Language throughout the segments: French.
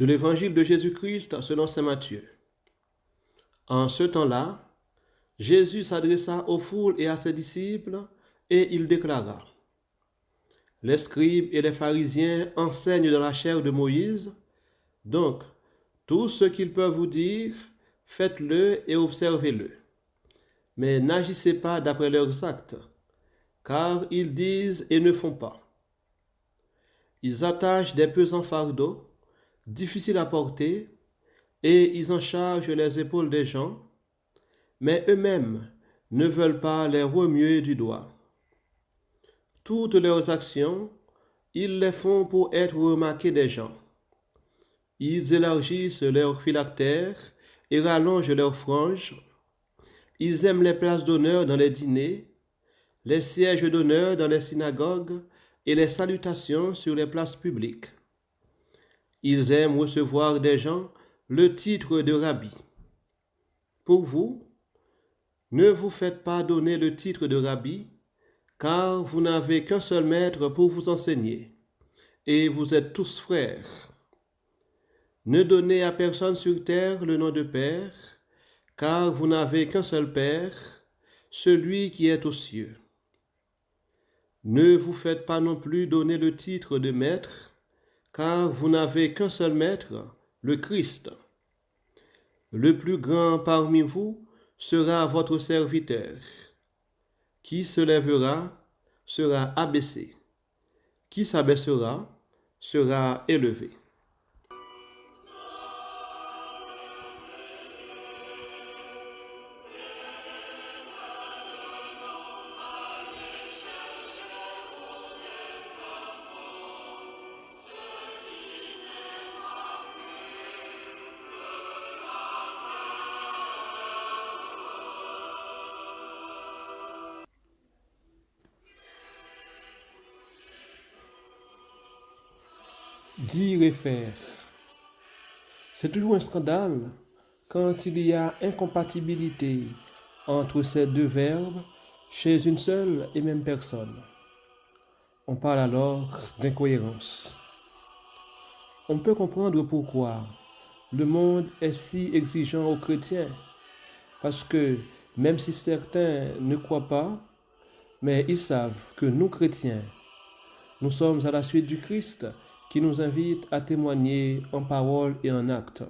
De l'évangile de Jésus-Christ selon saint Matthieu. En ce temps-là, Jésus s'adressa aux foules et à ses disciples, et il déclara: Les scribes et les pharisiens enseignent dans la chair de Moïse, donc tout ce qu'ils peuvent vous dire, faites-le et observez-le. Mais n'agissez pas d'après leurs actes, car ils disent et ne font pas. Ils attachent des pesants fardeaux, difficiles à porter, et ils en chargent les épaules des gens, mais eux-mêmes ne veulent pas les remuer du doigt. Toutes leurs actions, ils les font pour être remarqués des gens. Ils élargissent leurs phylactères et rallongent leurs franges. Ils aiment les places d'honneur dans les dîners, les sièges d'honneur dans les synagogues et les salutations sur les places publiques. Ils aiment recevoir des gens le titre de rabbi. Pour vous, ne vous faites pas donner le titre de rabbi, car vous n'avez qu'un seul maître pour vous enseigner, et vous êtes tous frères. Ne donnez à personne sur terre le nom de Père, car vous n'avez qu'un seul Père, celui qui est aux cieux. Ne vous faites pas non plus donner le titre de Maître, car vous n'avez qu'un seul Maître, le Christ. Le plus grand parmi vous sera votre serviteur. Qui se lèvera sera abaissé. Qui s'abaissera sera élevé. Dire et faire. C'est toujours un scandale quand il y a incompatibilité entre ces deux verbes chez une seule et même personne. On parle alors d'incohérence. On peut comprendre pourquoi le monde est si exigeant aux chrétiens, parce que même si certains ne croient pas, mais ils savent que nous chrétiens, nous sommes à la suite du Christ qui nous invite à témoigner en parole et en acte.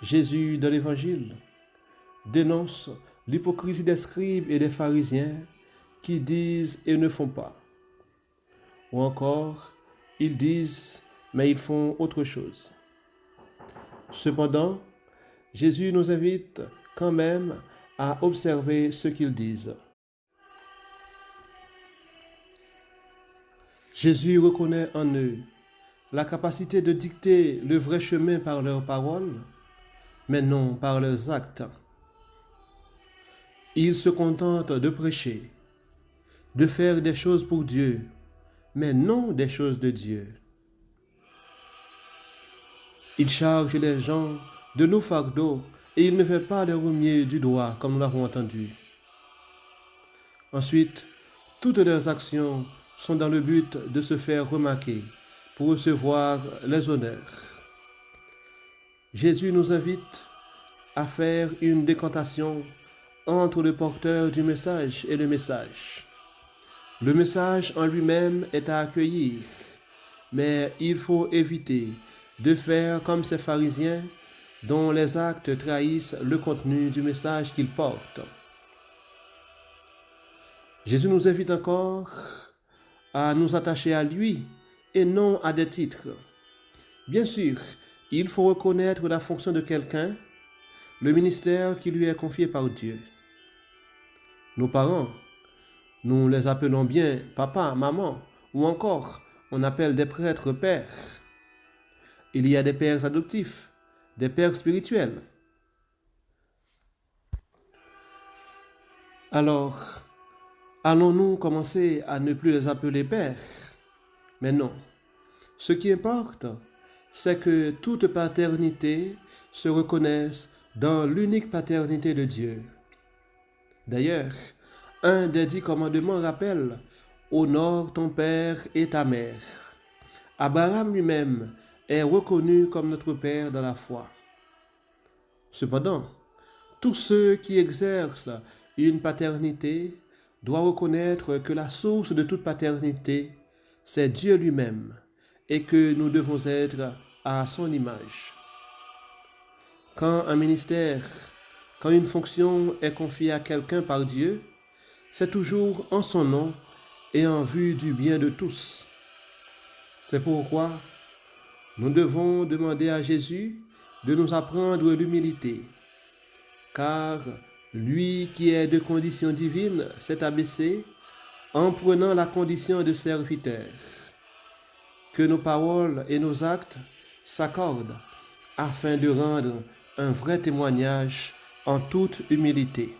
Jésus, dans l'Évangile, dénonce l'hypocrisie des scribes et des pharisiens qui disent et ne font pas. Ou encore, ils disent, mais ils font autre chose. Cependant, Jésus nous invite quand même à observer ce qu'ils disent. Jésus reconnaît en eux la capacité de dicter le vrai chemin par leurs paroles, mais non par leurs actes. Ils se contentent de prêcher, de faire des choses pour Dieu, mais non des choses de Dieu. Ils chargent les gens de lourds fardeaux et ils ne veulent pas les remuer du doigt, comme nous l'avons entendu. Ensuite, toutes leurs actions sont dans le but de se faire remarquer pour recevoir les honneurs. Jésus nous invite à faire une décantation entre le porteur du message et le message. Le message en lui-même est à accueillir, mais il faut éviter de faire comme ces pharisiens dont les actes trahissent le contenu du message qu'ils portent. Jésus nous invite encore à nous attacher à lui et non à des titres. Bien sûr, il faut reconnaître la fonction de quelqu'un, le ministère qui lui est confié par Dieu. Nos parents, nous les appelons bien papa, maman, ou encore on appelle des prêtres pères. Il y a des pères adoptifs, des pères spirituels. Alors, allons-nous commencer à ne plus les appeler pères? Mais non. Ce qui importe, c'est que toute paternité se reconnaisse dans l'unique paternité de Dieu. D'ailleurs, un des 10 commandements rappelle « Honore ton père et ta mère ». Abraham lui-même est reconnu comme notre Père dans la foi. Cependant, tous ceux qui exercent une paternité doivent reconnaître que la source de toute paternité, c'est Dieu lui-même et que nous devons être à son image. Quand un ministère, quand une fonction est confiée à quelqu'un par Dieu, c'est toujours en son nom et en vue du bien de tous. C'est pourquoi nous devons demander à Jésus de nous apprendre l'humilité, car lui qui est de condition divine s'est abaissé en prenant la condition de serviteur. Que nos paroles et nos actes s'accordent afin de rendre un vrai témoignage en toute humilité.